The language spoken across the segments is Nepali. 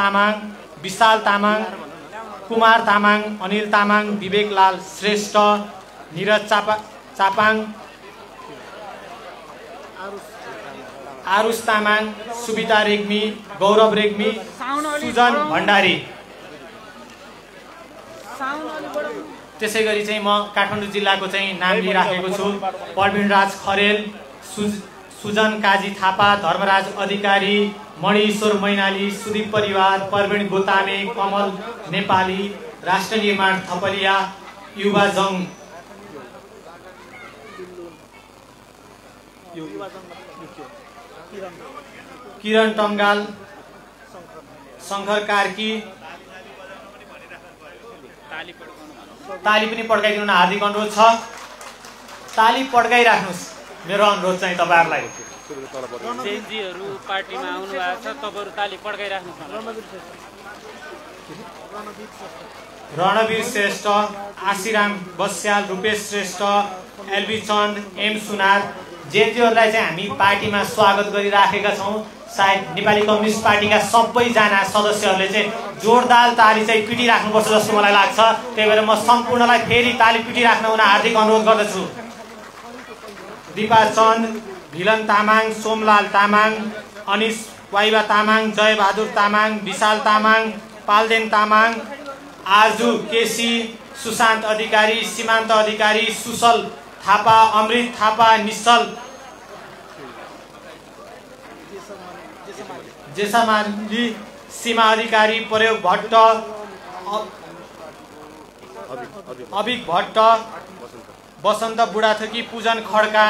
तामाङ, विशाल तामाङ, कुमार तामाङ, अनिल तामाङ, विवेकलाल श्रेष्ठ, निरज चापाङ, आरुष तामाङ, सुबिता रेग्मी, गौरव रेग्मी, सुजन भण्डारी। त्यसै गरी चाहिँ म काठमाडौँ जिल्लाको चाहिँ नाम लिइराखेको छु। प्रवीण राज खरेल, सुजन काजी थापा, धर्मराज अधिकारी, मणिश्वर मैनाली, सुदीप परिवार, प्रवीण गोतामे, कमल नेपाली, राष्ट्र निर्माण थपलिया, युवा जङ, किरण टङ्गाल, शङ्कर कार्की। ताली पनि पड्काइदिनु न, हार्दिक अनुरोध छ। ताली पड्काइराख्नुहोस्, मेरो अनुरोध चाहिँ तपाईहरुलाई। जेनजीहरु पार्टीमा आउनु भएको छ, तपाईहरु ताली पड्काइराख्नुहोस्। रणवीर श्रेष्ठ, आशीराम बस्याल, रूपेश श्रेष्ठ, एलबी चन्द, एम सुनार, जेनजीहरुलाई चाहिँ हामी पार्टीमा स्वागत गरिराखेका छौं। सायद नेपाली कम्युनिस्ट पार्टीका सबैजना सदस्यहरूले चाहिँ जोरदार ताली चाहिँ पिटिराख्नुपर्छ जस्तो मलाई लाग्छ। त्यही भएर म सम्पूर्णलाई फेरि ताली पिटिराख्न हुन हार्दिक अनुरोध गर्दछु। दीपा चन्द, भिलन तामाङ, सोमलाल तामाङ, अनिश वाइबा तामाङ, जयबहादुर तामाङ, विशाल तामाङ, पाल्देन तामाङ, आर्जु केसी, सुशान्त अधिकारी, सीमान्त अधिकारी, सुशल थापा, अमृत थापा, निश्चल जेसामाली, सीमा अधिकारी, प्रयोग भट्ट, अभिक भट्ट, वसन्त बुढाथोकी, पूजन खड्का,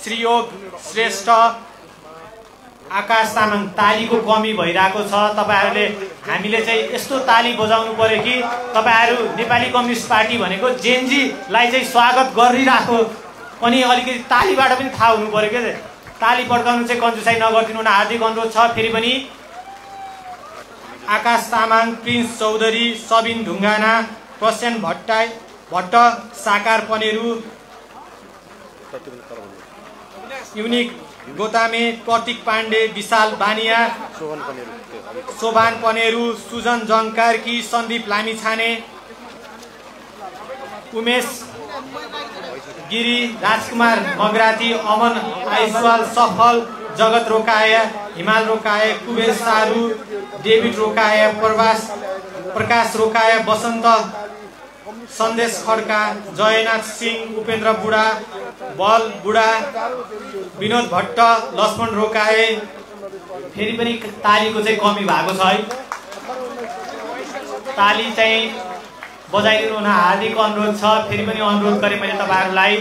श्रीयोग श्रेष्ठ, आकाश तामाङ। तालीको कमी भइरहेको छ। तपाईहरुले हामीले चाहिँ यस्तो ताली बजाउनु पर्यो कि तपाईहरु नेपाली कम्युनिस्ट पार्टी भनेको जेनजीलाई चाहिँ स्वागत गरिराखो अनि अलिकति तालीबाट पनि थाहा हुनु पर्यो के। ताली पड्काउनु चाहिँ कन्जुसाइ नगर्दिनु न, हार्दिक अनुरोध छ। फेरि पनि आकाश तामाङ, प्रिन्स चौधरी, सबिन ढुङ्गाना, प्रसेन भट्ट, साकार पनेरू, युनिक गोतामे, प्रतीक पाण्डे, विशाल बानिया, शोभान पनेरू, सुजन जङ्कारकी, सन्दीप लामिछाने, उमेश गिरी, राजकुमार मगराती, अमन आइसवाल, सफल, जगत रोकाया, हिमाल रोकाया, कुबेर सारू, डेभिड रोकाया, प्रकाश रोकाया, वसन्त सन्देश खड्का, जयनाथ सिंह, उपेन्द्र बुढा, बल बुढा, विनोद भट्ट, लक्ष्मण रोकाए। फेरि पनि तालीको चाहिँ कमी भएको छ है। ताली चाहिँ बजाइदिनु हुन हार्दिक अनुरोध छ। फेरि पनि अनुरोध गरेँ मैले तपाईहरुलाई।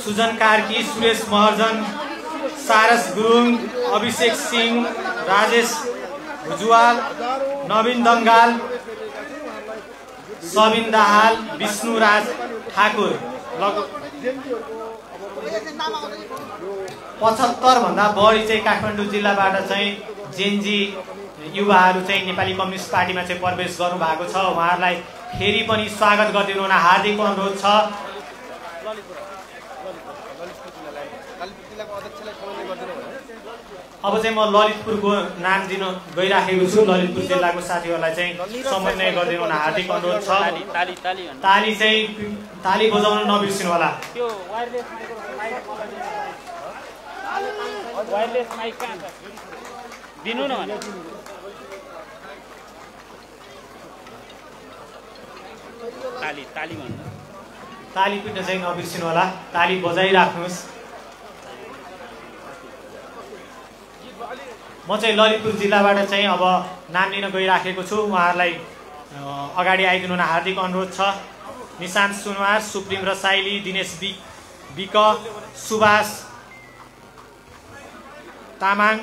सुजन कार्की, सुरेश महर्जन, सारस गुरुङ, अभिषेक सिंह, राजेश भुजवाल, नवीन दङ्गाल, सबिन दाहाल, विष्णुराज ठाकुर। 75 भन्दा बढी चाहिँ काठमाडौँ जिल्लाबाट चाहिँ जेनजी युवाहरू चाहिँ नेपाली कम्युनिस्ट पार्टीमा चाहिँ प्रवेश गर्नु भएको छ। उहाँहरूलाई फेरि पनि स्वागत गरिदिनु हुन हार्दिक अनुरोध छ। अब चाहिँ म ललितपुरको नाम दिन गइराखेको छु। ललितपुर जिल्लाको साथीहरूलाई चाहिँ समन्वय गरिदिनु हुन हार्दिक अनुरोध छ। ताली चाहिँ ताली बजाउन नबिर्सिनु होला। वायरलेस माइक कहाँ छ दिनु न भने। ताली ताली भन्नु, ताली पिट्न चाहिँ नबिर्सिनु होला। ताली बजाइराख्नुहोस्। म चाहिँ ललितपुर जिल्लाबाट चाहिँ अब नाम लिन गइराखेको छु। उहाँहरूलाई अगाडि आइदिनु हुन हार्दिक अनुरोध छ। निशान्त सुनवार, सुप्रिम रसाइली, दिनेश विक, सुभाष तामाङ,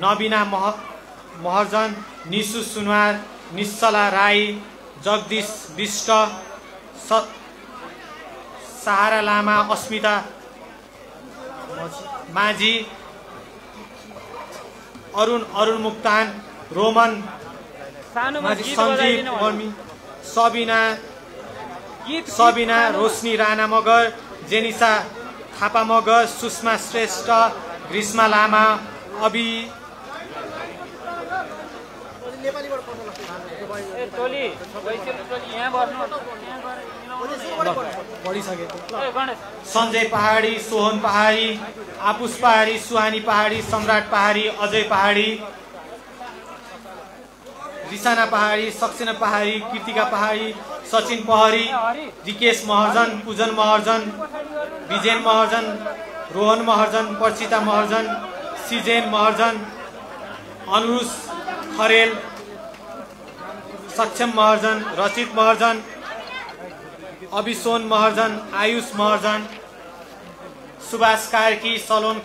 नबिना महर्जन, निशु सुनवार, निश्चला राई, जगदीश विष्ट, सहारा लामा, अस्मिता माझी, अरुण मुक्तान, रोमन सञ्जीव वर्मी, सबिना रोशनी राणा मगर, जेनिसा थापा मगर, सुषमा श्रेष्ठ, ग्रीष्मा लामा, नेपालीबाट प्रश्न लाग्छ ए टोली वैशाली टोली यहाँ बस्नु पढिसकेको ए गणेश सञ्जय पहाडी, सोहन पहाडी, आपुस पहाडी, सुहानी पहाडी, सम्राट पहाडी, अजय पहाडी, रिसाना पहाडी, सक्सेना पहाडी, कृतिका पहाडी, सचिन पहरी, रिकेश महर्जन, पूजन महर्जन, विजयन महर्जन, रोहन महर्जन, पर्चिता महर्जन, सिजेन महर्जन, अनुरुष खरेल, सक्षम महर्जन, रचित महर्जन, अभिसोन महर्जन, आयुष महर्जन, सुभाष कार्की, सलोन